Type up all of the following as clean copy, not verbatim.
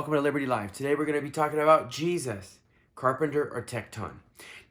welcome to Liberty Live. Today we're going to be talking about Jesus, Carpenter or Tekton.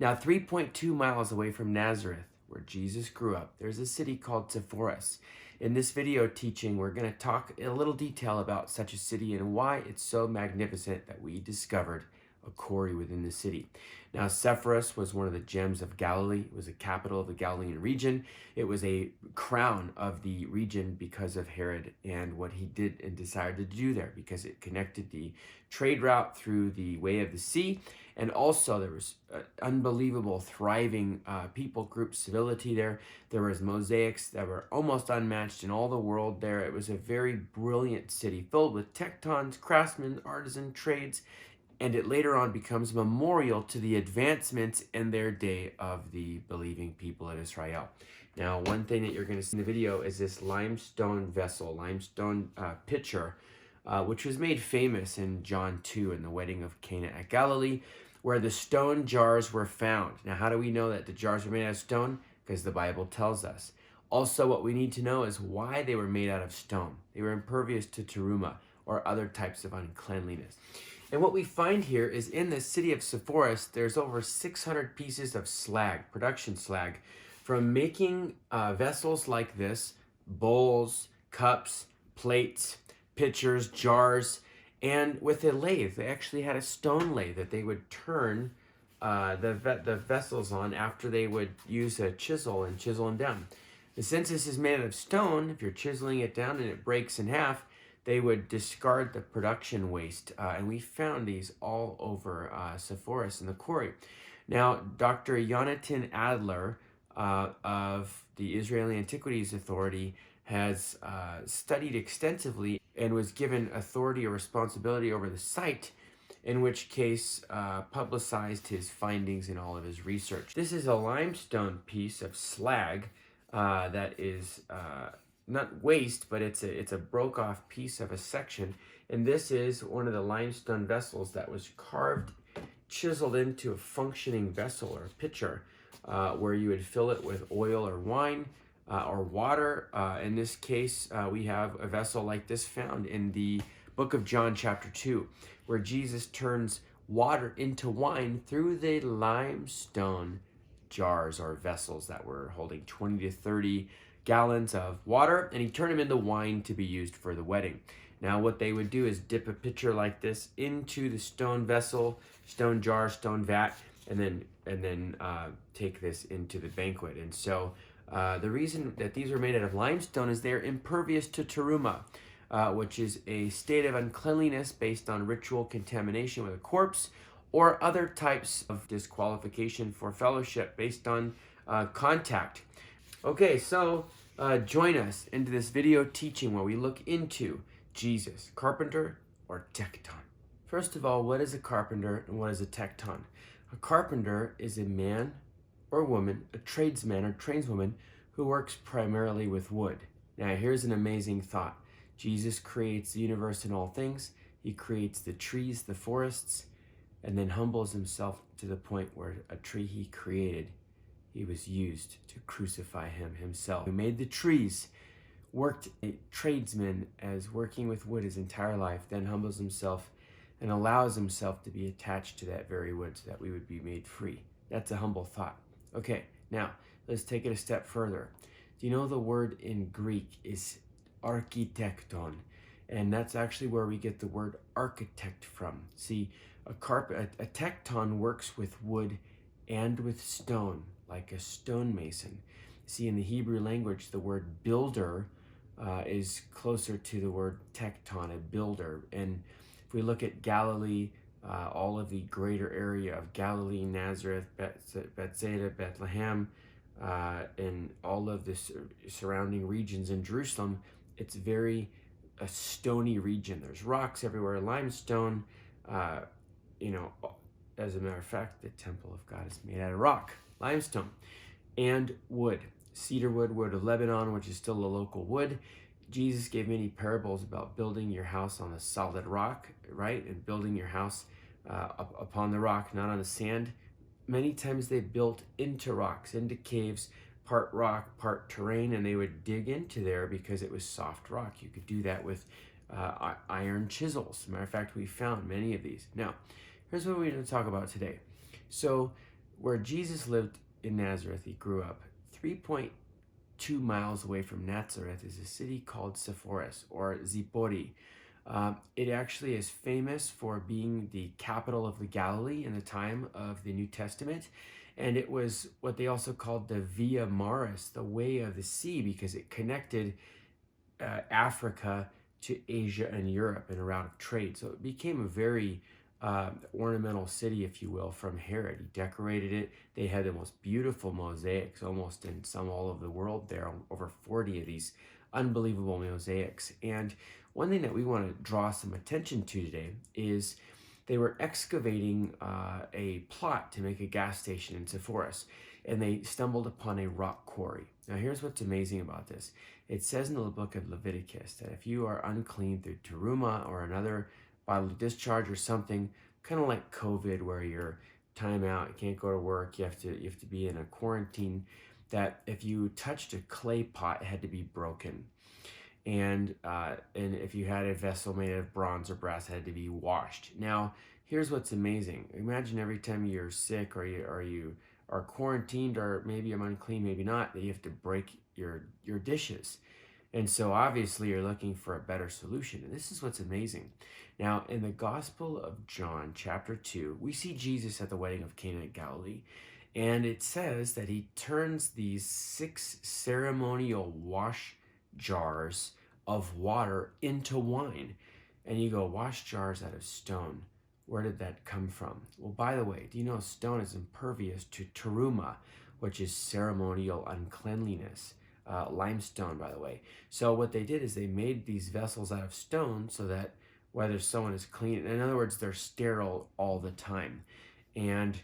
Now 3.2 miles away from Nazareth, where Jesus grew up, there's a city called Sepphoris. In this video teaching, we're going to talk in a little detail about such a city and why it's so magnificent that we discovered a quarry within the city. Now, Sepphoris was one of the gems of Galilee. It was the capital of the Galilean region. It was a crown of the region because of Herod and what he did and decided to do there, because it connected the trade route through the way of the sea. And also there was unbelievable, thriving people group civility there. There was mosaics that were almost unmatched in all the world there. It was a very brilliant city filled with tectons, craftsmen, artisan trades, and it later on becomes a memorial to the advancements in their day of the believing people of Israel. Now, one thing that you're going to see in the video is this limestone vessel, limestone pitcher, which was made famous in John 2 in the wedding of Cana at Galilee, where the stone jars were found. Now, how do we know that the jars were made out of stone? Because the Bible tells us. Also, what we need to know is why they were made out of stone. They were impervious to teruma or other types of uncleanliness. And what we find here is in the city of Sepphoris, there's over 600 pieces of slag, production slag, from making vessels like this, bowls, cups, plates, pitchers, jars, and with a lathe. They actually had a stone lathe that they would turn the vessels on after they would use a chisel and chisel them down. And since this is made out of stone, if you're chiseling it down and it breaks in half, they would discard the production waste, and we found these all over Sepphoris in the quarry. Now, Dr. Yonatan Adler of the Israeli Antiquities Authority has studied extensively and was given authority or responsibility over the site, in which case publicized his findings in all of his research. This is a limestone piece of slag that is not waste, but it's a broke off piece of a section, and this is one of the limestone vessels that was carved, chiseled into a functioning vessel or pitcher, where you would fill it with oil or wine or water. In this case, we have a vessel like this found in the book of John chapter 2, where Jesus turns water into wine through the limestone jars or vessels that were holding 20 to 30 gallons of water, and he turned them into wine to be used for the wedding. Now, what they would do is dip a pitcher like this into the stone vessel, stone jar, stone vat, and then take this into the banquet. And so the reason that these are made out of limestone is they're impervious to teruma, which is a state of uncleanliness based on ritual contamination with a corpse or other types of disqualification for fellowship based on contact. Okay, so join us into this video teaching where we look into Jesus, Carpenter or Tekton. First of all, what is a carpenter and what is a Tekton? A carpenter is a man or woman, a tradesman or tradeswoman, who works primarily with wood. Now, here's an amazing thought. Jesus creates the universe and all things. He creates the trees, the forests, and then humbles himself to the point where a tree he created, he was used to crucify him himself. He made the trees, worked a tradesman as working with wood his entire life, then humbles himself and allows himself to be attached to that very wood so that we would be made free. That's a humble thought. Okay, now let's take it a step further. Do you know the word in Greek is Architekton? And that's actually where we get the word architect from. See, a Tekton works with wood and with stone, like a stonemason. See, in the Hebrew language, the word builder is closer to the word Tekton, a builder. And if we look at Galilee, all of the greater area of Galilee, Nazareth, Bethsaida, Bethlehem, and all of the surrounding regions in Jerusalem, it's very a stony region. There's rocks everywhere, limestone. As a matter of fact, the temple of God is made out of rock, limestone, and wood. Cedar wood, wood of Lebanon, which is still a local wood. Jesus gave many parables about building your house on a solid rock, right? And building your house upon the rock, not on the sand. Many times they built into rocks, into caves, part rock, part terrain, and they would dig into there because it was soft rock. You could do that with iron chisels. As a matter of fact, we found many of these. Now, here's what we're going to talk about today. So, where Jesus lived in Nazareth, he grew up 3.2 miles away from Nazareth is a city called Sepphoris or Zippori. It actually is famous for being the capital of the Galilee in the time of the New Testament. And it was what they also called the Via Maris, the way of the sea, because it connected Africa to Asia and Europe in a route of trade. So it became a very ornamental city, if you will, from Herod. He decorated it. They had the most beautiful mosaics, almost in some all over the world there, over 40 of these unbelievable mosaics. And one thing that we want to draw some attention to today is they were excavating a plot to make a gas station in Sepphoris, and they stumbled upon a rock quarry. Now, here's what's amazing about this. It says in the book of Leviticus that if you are unclean through teruma or another bodily discharge or something, kind of like COVID, where you're time out, you can't go to work, you have to be in a quarantine, that if you touched a clay pot, it had to be broken. And if you had a vessel made of bronze or brass, it had to be washed. Now, here's what's amazing. Imagine every time you're sick or you are quarantined, or maybe I'm unclean, maybe not, that you have to break your dishes. And so obviously you're looking for a better solution. And this is what's amazing. Now, in the Gospel of John, chapter 2, we see Jesus at the wedding of Cana in Galilee. And it says that he turns these 6 ceremonial wash jars of water into wine. And you go, wash jars out of stone. Where did that come from? Well, by the way, do you know stone is impervious to teruma, which is ceremonial uncleanliness? Limestone, by the way. So what they did is they made these vessels out of stone so that whether someone is clean, in other words, they're sterile all the time. And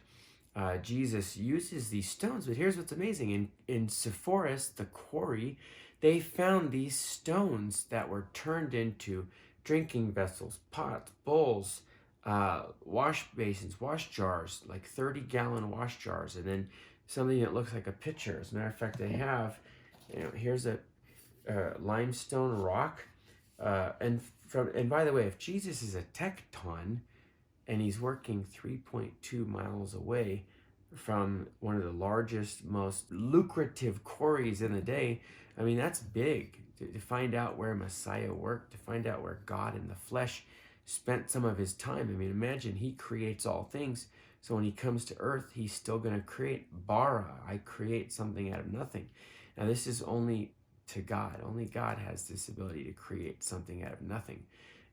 Jesus uses these stones, but here's what's amazing. In Sepphoris, the quarry, they found these stones that were turned into drinking vessels, pots, bowls, wash basins, wash jars, like 30-gallon wash jars, and then something that looks like a pitcher. As a matter of fact, they have, here's a limestone rock, and by the way, if Jesus is a Tecton, and he's working 3.2 miles away from one of the largest, most lucrative quarries in the day, I mean, that's big. To find out where Messiah worked, to find out where God in the flesh spent some of his time. I mean, imagine he creates all things. So when he comes to earth, he's still going to create bara. I create something out of nothing. Now, this is only to God. Only God has this ability to create something out of nothing.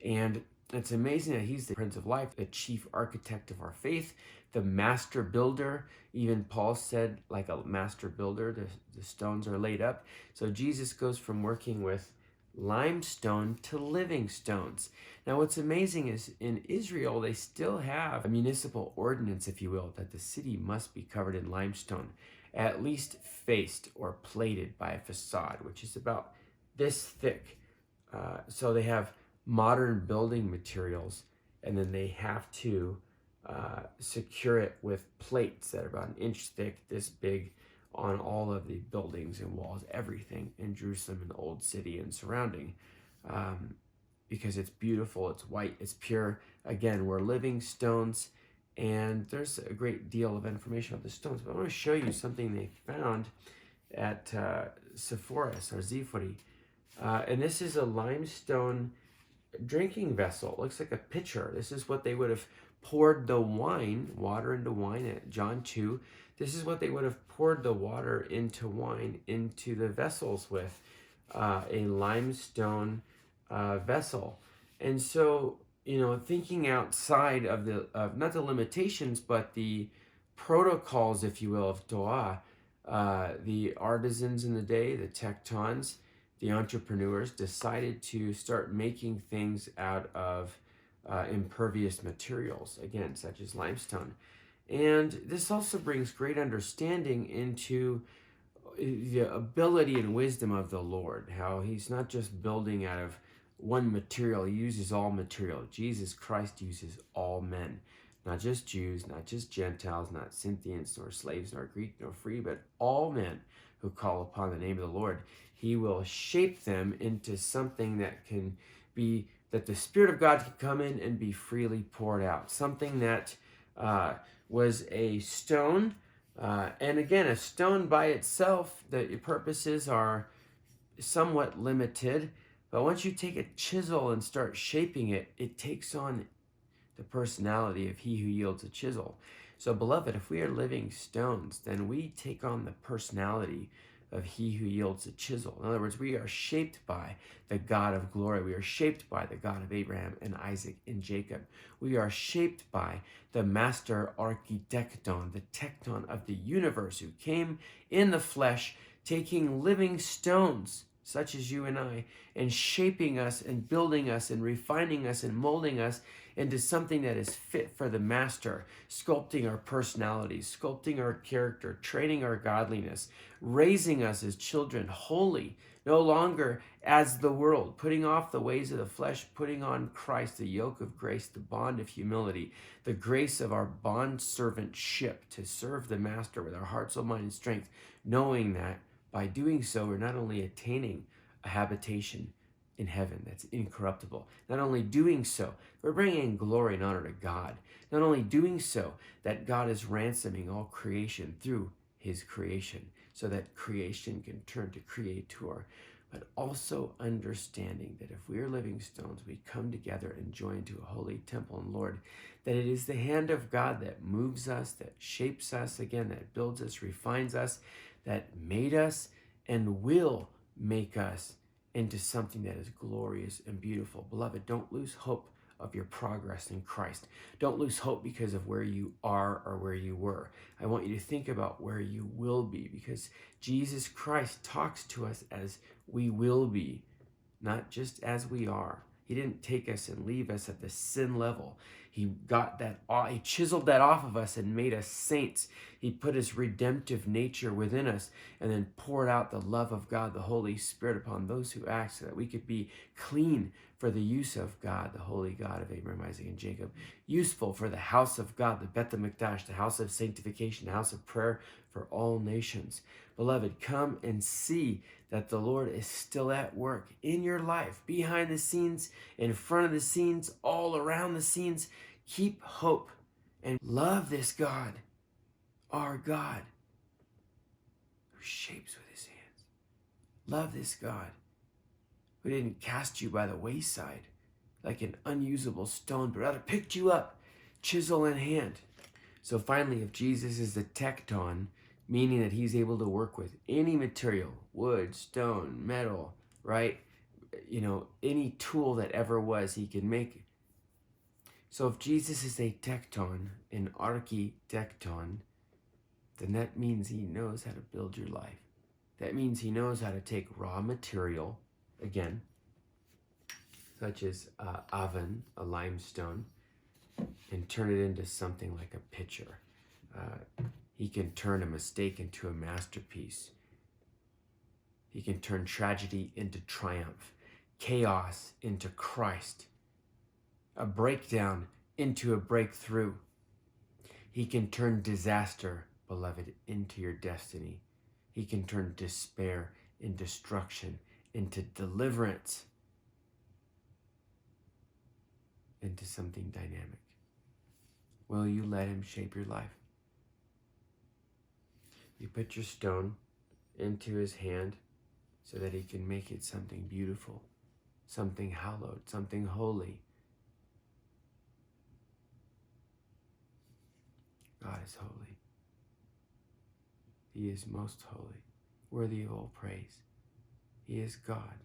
And it's amazing that he's the Prince of Life, the chief architect of our faith, the master builder. Even Paul said, like a master builder, the stones are laid up. So Jesus goes from working with limestone to living stones. Now, what's amazing is in Israel, they still have a municipal ordinance, if you will, that the city must be covered in limestone, at least faced or plated by a facade, which is about this thick. So they have modern building materials, and then they have to secure it with plates that are about 1 inch thick, this big, on all of the buildings and walls, everything in Jerusalem and the old city and surrounding, because it's beautiful, it's white, it's pure. Again, we're living stones, and there's a great deal of information about the stones, but I want to show you something they found at Sepphoris or Zippori, and this is a limestone drinking vessel. It looks like a pitcher. This is what they would have poured the wine, water into wine at John 2. This is what they would have poured the water into wine into the vessels with, a limestone vessel. And so, thinking outside of not the limitations, but the protocols, if you will, of Torah, the artisans in the day, the Tektons, the entrepreneurs, decided to start making things out of impervious materials, again, such as limestone. And this also brings great understanding into the ability and wisdom of the Lord, how he's not just building out of one material, he uses all material. Jesus Christ uses all men, not just Jews, not just Gentiles, not Scythians, nor slaves, nor Greek, nor free, but all men who call upon the name of the Lord. He will shape them into something that can be that the Spirit of God could come in and be freely poured out. Something that was a stone, and again, a stone by itself, the purposes are somewhat limited, but once you take a chisel and start shaping it, it takes on the personality of he who yields a chisel. So, beloved, if we are living stones, then we take on the personality of he who yields a chisel. In other words, we are shaped by the God of glory. We are shaped by the God of Abraham and Isaac and Jacob. We are shaped by the master Architekton, the Tecton of the universe, who came in the flesh, taking living stones, such as you and I, and shaping us and building us and refining us and molding us into something that is fit for the master, sculpting our personalities, sculpting our character, training our godliness, raising us as children, holy, no longer as the world, putting off the ways of the flesh, putting on Christ, the yoke of grace, the bond of humility, the grace of our bond servantship to serve the master with our heart, soul, mind, and strength, knowing that by doing so, we're not only attaining a habitation in heaven that's incorruptible, not only doing so, we're bringing glory and honor to God. Not only doing so, that God is ransoming all creation through his creation, so that creation can turn to creator, but also understanding that if we are living stones, we come together and join to a holy temple and Lord, that it is the hand of God that moves us, that shapes us, again, that builds us, refines us, that made us and will make us into something that is glorious and beautiful. Beloved, don't lose hope of your progress in Christ. Don't lose hope because of where you are or where you were. I want you to think about where you will be, because Jesus Christ talks to us as we will be, not just as we are. He didn't take us and leave us at the sin level. He got that, he chiseled that off of us and made us saints. He put his redemptive nature within us and then poured out the love of God, the Holy Spirit, upon those who act, so that we could be clean for the use of God, the holy God of Abraham, Isaac, and Jacob. Useful for the house of God, the Beth Mikdash, the house of sanctification, the house of prayer for all nations. Beloved, come and see that the Lord is still at work in your life, behind the scenes, in front of the scenes, all around the scenes. Keep hope and love this God, our God, who shapes with his hands. Love this God, who didn't cast you by the wayside like an unusable stone, but rather picked you up, chisel in hand. So finally, if Jesus is the Tekton, meaning that he's able to work with any material, wood, stone, metal, right? Any tool that ever was, he can make it. So if Jesus is a Tekton, an Architekton, then that means he knows how to build your life. That means he knows how to take raw material, again, such as oven, a limestone, and turn it into something like a picture. He can turn a mistake into a masterpiece. He can turn tragedy into triumph, chaos into Christ, a breakdown into a breakthrough. He can turn disaster, beloved, into your destiny. He can turn despair and destruction into deliverance, into something dynamic. Will you let him shape your life? You put your stone into his hand so that he can make it something beautiful, something hallowed, something holy. God is holy. He is most holy, worthy of all praise. He is God.